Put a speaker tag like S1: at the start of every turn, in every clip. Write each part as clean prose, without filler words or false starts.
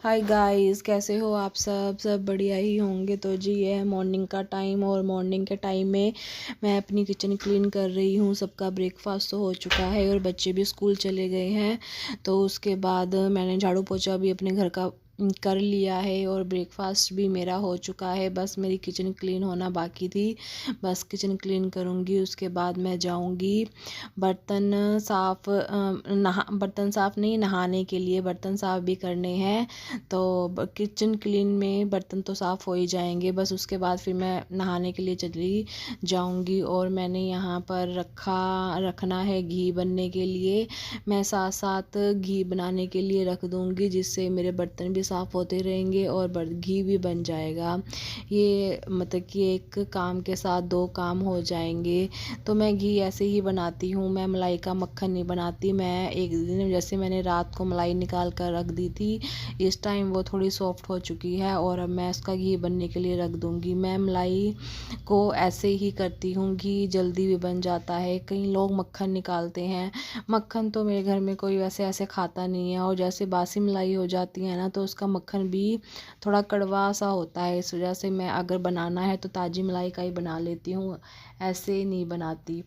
S1: Hi guys, कैसे हो आप सब बढ़िया ही होंगे। तो जी ये है मॉर्निंग का टाइम और मॉर्निंग के टाइम में मैं अपनी किचन क्लीन कर रही हूँ। सबका ब्रेकफास्ट तो हो चुका है और बच्चे भी स्कूल चले गए हैं। तो उसके बाद मैंने झाड़ू पोछा भी अपने घर का कर लिया है और ब्रेकफास्ट भी मेरा हो चुका है। बस मेरी किचन क्लीन होना बाकी थी। बस किचन क्लीन करूँगी, उसके बाद मैं जाऊँगी बर्तन साफ़ नहीं, नहाने के लिए बर्तन साफ़ भी करने हैं। तो किचन क्लीन में बर्तन तो साफ़ हो ही जाएंगे, बस उसके बाद फिर मैं नहाने के लिए चली जाऊंगी। और मैंने यहाँ पर रखना है घी बनने के लिए। मैं साथ साथ घी बनाने के लिए रख दूंगी, जिससे मेरे बर्तन भी साफ़ होते रहेंगे और घी भी बन जाएगा। ये मतलब कि एक काम के साथ दो काम हो जाएंगे। तो मैं घी ऐसे ही बनाती हूँ, मैं मलाई का मक्खन नहीं बनाती। मैं एक दिन जैसे मैंने रात को मलाई निकाल कर रख दी थी, इस टाइम वो थोड़ी सॉफ्ट हो चुकी है और अब मैं इसका घी बनने के लिए रख दूंगी। मैं मलाई को ऐसे ही करती हूँ, घी जल्दी भी बन जाता है। कई लोग मक्खन निकालते हैं, मक्खन तो मेरे घर में कोई वैसे ऐसे खाता नहीं है। और जैसे बासी मलाई हो जाती है ना, तो उसका मक्खन भी थोड़ा कड़वा सा होता है। इस वजह से मैं अगर बनाना है तो ताज़ी मलाई का ही बना लेती हूँ, ऐसे नहीं बनाती।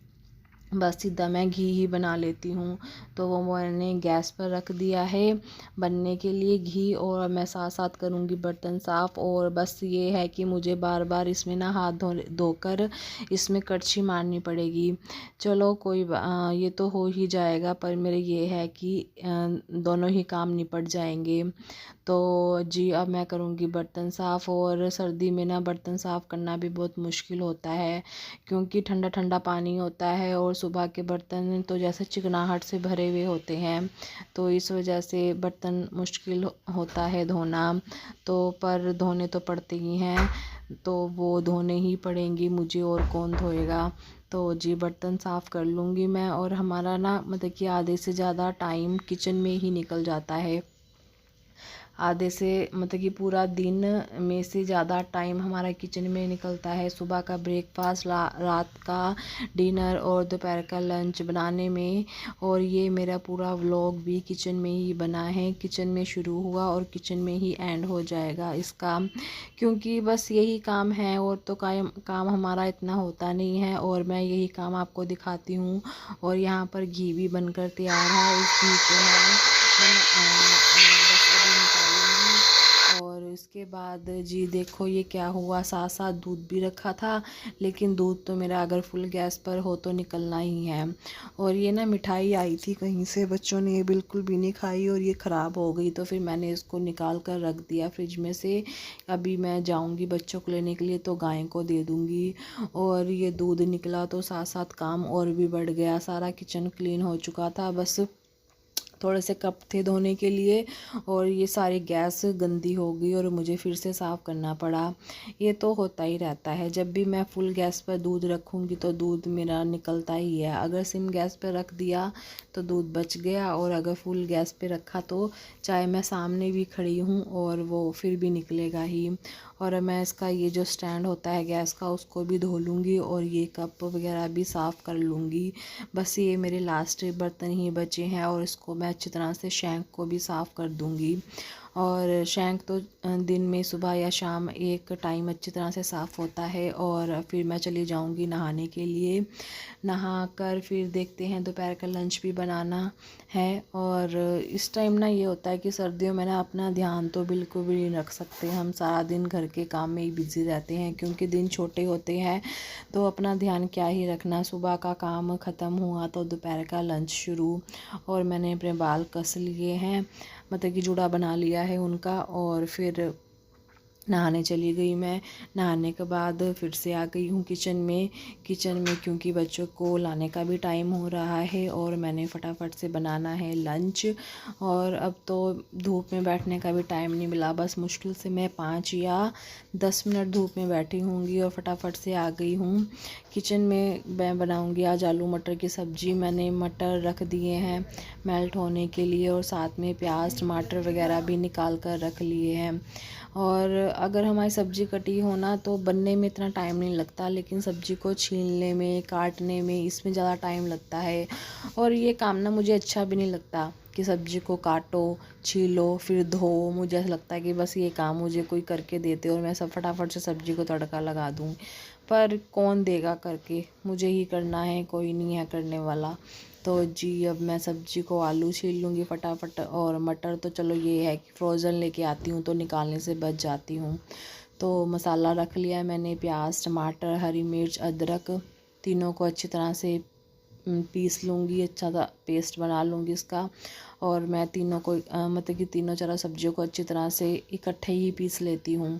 S1: बस सीधा मैं घी ही बना लेती हूँ। तो वो मैंने गैस पर रख दिया है बनने के लिए घी, और मैं साथ साथ करूँगी बर्तन साफ़। और बस ये है कि मुझे बार बार इसमें ना हाथ धोकर इसमें कड़छी मारनी पड़ेगी। चलो ये तो हो ही जाएगा, पर मेरे ये है कि दोनों ही काम निपट जाएंगे। तो जी अब मैं करूँगी बर्तन साफ़। और सर्दी में ना बर्तन साफ़ करना भी बहुत मुश्किल होता है, क्योंकि ठंडा ठंडा पानी होता है और सुबह के बर्तन तो जैसे चिकनाहट से भरे हुए होते हैं। तो इस वजह से बर्तन मुश्किल होता है धोना। तो पर धोने तो पड़ते ही हैं, तो वो धोने ही पड़ेंगी मुझे, और कौन धोएगा। तो जी बर्तन साफ़ कर लूँगी मैं। और हमारा ना मतलब कि आधे से ज़्यादा टाइम किचन में ही निकल जाता है। आधे से मतलब कि पूरा दिन में से ज़्यादा टाइम हमारा किचन में निकलता है। सुबह का ब्रेकफास्ट, रात का डिनर और दोपहर का लंच बनाने में। और ये मेरा पूरा व्लॉग भी किचन में ही बना है, किचन में शुरू हुआ और किचन में ही एंड हो जाएगा इसका, क्योंकि बस यही काम है। और तो काम हमारा इतना होता नहीं है, और मैं यही काम आपको दिखाती हूँ। और यहाँ पर घी भी बनकर तैयार है। इस घी को बस अभी निकालूंगी। और इसके बाद जी देखो ये क्या हुआ, साथ साथ दूध भी रखा था, लेकिन दूध तो मेरा अगर फुल गैस पर हो तो निकलना ही है। और ये ना मिठाई आई थी कहीं से, बच्चों ने ये बिल्कुल भी नहीं खाई और ये ख़राब हो गई। तो फिर मैंने इसको निकाल कर रख दिया फ्रिज में से। अभी मैं जाऊंगी बच्चों को लेने के लिए तो गाय को दे दूंगी। और ये दूध निकला तो साथ साथ काम और भी बढ़ गया। सारा किचन क्लीन हो चुका था, बस थोड़े से कप थे धोने के लिए, और ये सारी गैस गंदी हो गई और मुझे फिर से साफ़ करना पड़ा। ये तो होता ही रहता है, जब भी मैं फुल गैस पर दूध रखूँगी तो दूध मेरा निकलता ही है। अगर सिम गैस पर रख दिया तो दूध बच गया, और अगर फुल गैस पे रखा तो चाहे मैं सामने भी खड़ी हूँ और वो फिर भी निकलेगा ही। और मैं इसका ये जो स्टैंड होता है गैस का, उसको भी धो लूँगी और ये कप वगैरह भी साफ़ कर लूँगी। बस ये मेरे लास्ट बर्तन ही बचे हैं, और इसको मैं अच्छी तरह से शैंक को भी साफ़ कर दूँगी। और शैंक तो दिन में सुबह या शाम एक टाइम अच्छी तरह से साफ़ होता है। और फिर मैं चली जाऊँगी नहाने के लिए। नहा कर फिर देखते हैं, दोपहर का लंच भी बनाना है। और इस टाइम ना ये होता है कि सर्दियों में ना अपना ध्यान तो बिल्कुल भी नहीं रख सकते। हम सारा दिन घर के काम में ही बिज़ी रहते हैं, क्योंकि दिन छोटे होते हैं। तो अपना ध्यान क्या ही रखना, सुबह का काम ख़त्म हुआ तो दोपहर का लंच शुरू। और मैंने अपने बाल कस लिए हैं, मतलब कि जूड़ा बना लिया है उनका। और फिर नहाने चली गई मैं। नहाने के बाद फिर से आ गई हूँ किचन में क्योंकि बच्चों को लाने का भी टाइम हो रहा है और मैंने फटाफट से बनाना है लंच। और अब तो धूप में बैठने का भी टाइम नहीं मिला, बस मुश्किल से मैं 5 या 10 मिनट धूप में बैठी होंगी और फटाफट से आ गई हूँ किचन में। मैं बनाऊँगी आज आलू मटर की सब्ज़ी। मैंने मटर रख दिए हैं मेल्ट होने के लिए, और साथ में प्याज टमाटर वगैरह भी निकाल कर रख लिए हैं। और अगर हमारी सब्ज़ी कटी हो ना तो बनने में इतना टाइम नहीं लगता, लेकिन सब्ज़ी को छीलने में काटने में इसमें ज़्यादा टाइम लगता है। और ये काम ना मुझे अच्छा भी नहीं लगता, कि सब्ज़ी को काटो, छीलो, फिर धो। मुझे ऐसा लगता है कि बस ये काम मुझे कोई करके देते और मैं सब फटाफट से सब्ज़ी को तड़का लगा दूँ, पर कौन देगा करके, मुझे ही करना है, कोई नहीं है करने वाला। तो जी अब मैं सब्ज़ी को आलू छील लूँगी फटाफट, और मटर तो चलो ये है कि फ्रोज़न लेके आती हूँ तो निकालने से बच जाती हूँ। तो मसाला रख लिया है मैंने, प्याज, टमाटर, हरी मिर्च, अदरक, तीनों को अच्छी तरह से पीस लूँगी, अच्छा सा पेस्ट बना लूँगी इसका। और मैं तीनों को मतलब कि तीनों चारों सब्जियों को अच्छी तरह से इकट्ठे ही पीस लेती हूँ।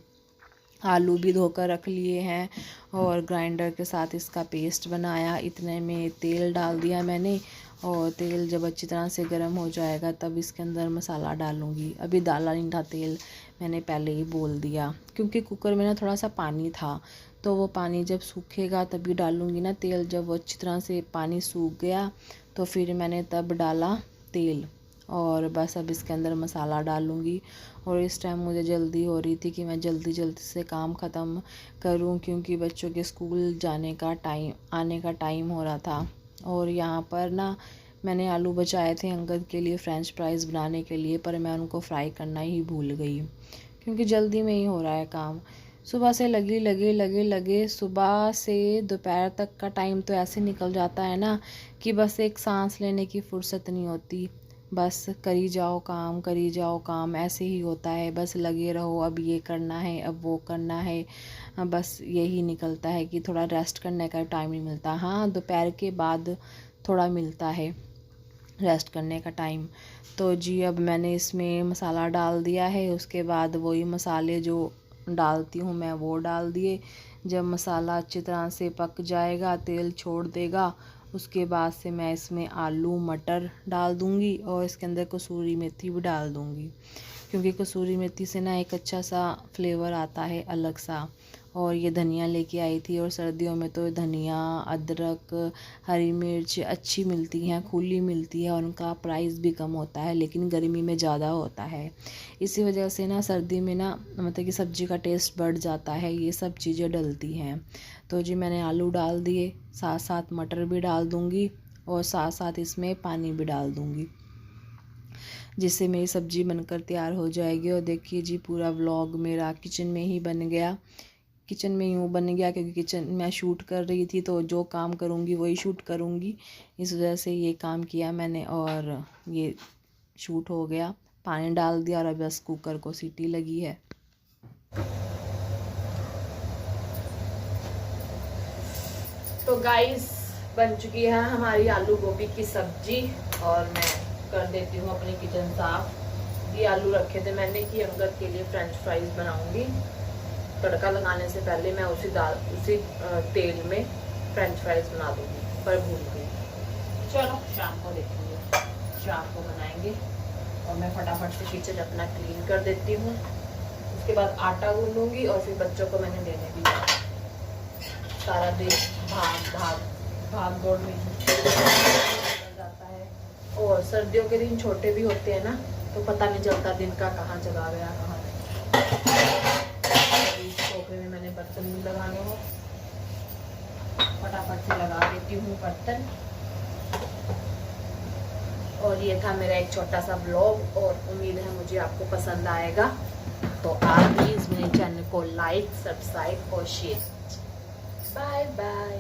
S1: आलू भी धोकर रख लिए हैं और ग्राइंडर के साथ इसका पेस्ट बनाया। इतने में तेल डाल दिया मैंने, और तेल जब अच्छी तरह से गर्म हो जाएगा तब इसके अंदर मसाला डालूँगी। अभी डाला नहीं था तेल, मैंने पहले ही बोल दिया, क्योंकि कुकर में ना थोड़ा सा पानी था, तो वो पानी जब सूखेगा तभी डालूँगी ना तेल। जब वो अच्छी तरह से पानी सूख गया तो फिर मैंने तब डाला तेल, और बस अब इसके अंदर मसाला डालूँगी। और इस टाइम मुझे जल्दी हो रही थी कि मैं जल्दी जल्दी से काम ख़त्म करूँ, क्योंकि बच्चों के स्कूल जाने का टाइम, आने का टाइम हो रहा था। और यहाँ पर ना मैंने आलू बचाए थे अंगद के लिए फ़्रेंच फ्राइज़ बनाने के लिए, पर मैं उनको फ्राई करना ही भूल गई, क्योंकि जल्दी में ही हो रहा है काम। सुबह से लगे सुबह से दोपहर तक का टाइम तो ऐसे निकल जाता है ना कि बस एक सांस लेने की फुर्सत नहीं होती। बस करी जाओ काम, ऐसे ही होता है। बस लगे रहो, अब ये करना है, अब वो करना है। बस यही निकलता है कि थोड़ा रेस्ट करने का टाइम नहीं मिलता। हाँ, दोपहर के बाद थोड़ा मिलता है रेस्ट करने का टाइम। तो जी अब मैंने इसमें मसाला डाल दिया है, उसके बाद वही मसाले जो डालती हूँ मैं वो डाल दिए। जब मसाला अच्छी तरह से पक जाएगा, तेल छोड़ देगा, उसके बाद से मैं इसमें आलू मटर डाल दूँगी, और इसके अंदर कसूरी मेथी भी डाल दूँगी, क्योंकि कसूरी मेथी से ना एक अच्छा सा फ्लेवर आता है अलग सा। और ये धनिया लेके आई थी, और सर्दियों में तो धनिया, अदरक, हरी मिर्च अच्छी मिलती हैं, खुली मिलती है, और उनका प्राइस भी कम होता है, लेकिन गर्मी में ज़्यादा होता है। इसी वजह से ना सर्दी में ना मतलब कि सब्ज़ी का टेस्ट बढ़ जाता है, ये सब चीज़ें डलती हैं। तो जी मैंने आलू डाल दिए, साथ साथ मटर भी डाल दूँगी, और साथ साथ इसमें पानी भी डाल दूँगी, जिससे मेरी सब्ज़ी बनकर तैयार हो जाएगी। और देखिए जी पूरा व्लॉग मेरा किचन में ही बन गया। किचन में यूँ बन गया क्योंकि किचन मैं शूट कर रही थी, तो जो काम करूँगी वही शूट करूँगी, इस वजह से ये काम किया मैंने, और ये शूट हो गया। पानी डाल दिया, और अब बस कुकर को सीटी लगी है। तो गाइस बन चुकी है हमारी आलू गोभी की सब्जी, और मैं कर देती हूँ अपनी किचन साफ। ये आलू रखे थे मैंने कि अंगद के लिए फ्रेंच फ्राइज बनाऊंगी। तड़का लगाने से पहले मैं उसी तेल में फ्रेंच फ्राइज बना दूंगी, पर भूल गई। चलो शाम को देखेंगे, शाम को बनाएंगे। और मैं फटाफट से किचन अपना क्लीन कर देती हूँ, उसके बाद आटा गूंदूंगी, और फिर बच्चों को मैंने देने भी जाना। सारा दिन भाग दौड़ में जाता है, और सर्दियों के दिन छोटे भी होते हैं ना, तो पता नहीं चलता दिन का कहाँ चला गया कहाँ नहीं। टोकरे में मैंने बर्तन भी लगाने हो, फटाफट से लगा देती हूँ बर्तन। और ये था मेरा एक छोटा सा ब्लॉग, और उम्मीद है मुझे आपको पसंद आएगा। तो आप प्लीज़ मेरे चैनल को लाइक, सब्सक्राइब और शेयर। Bye bye.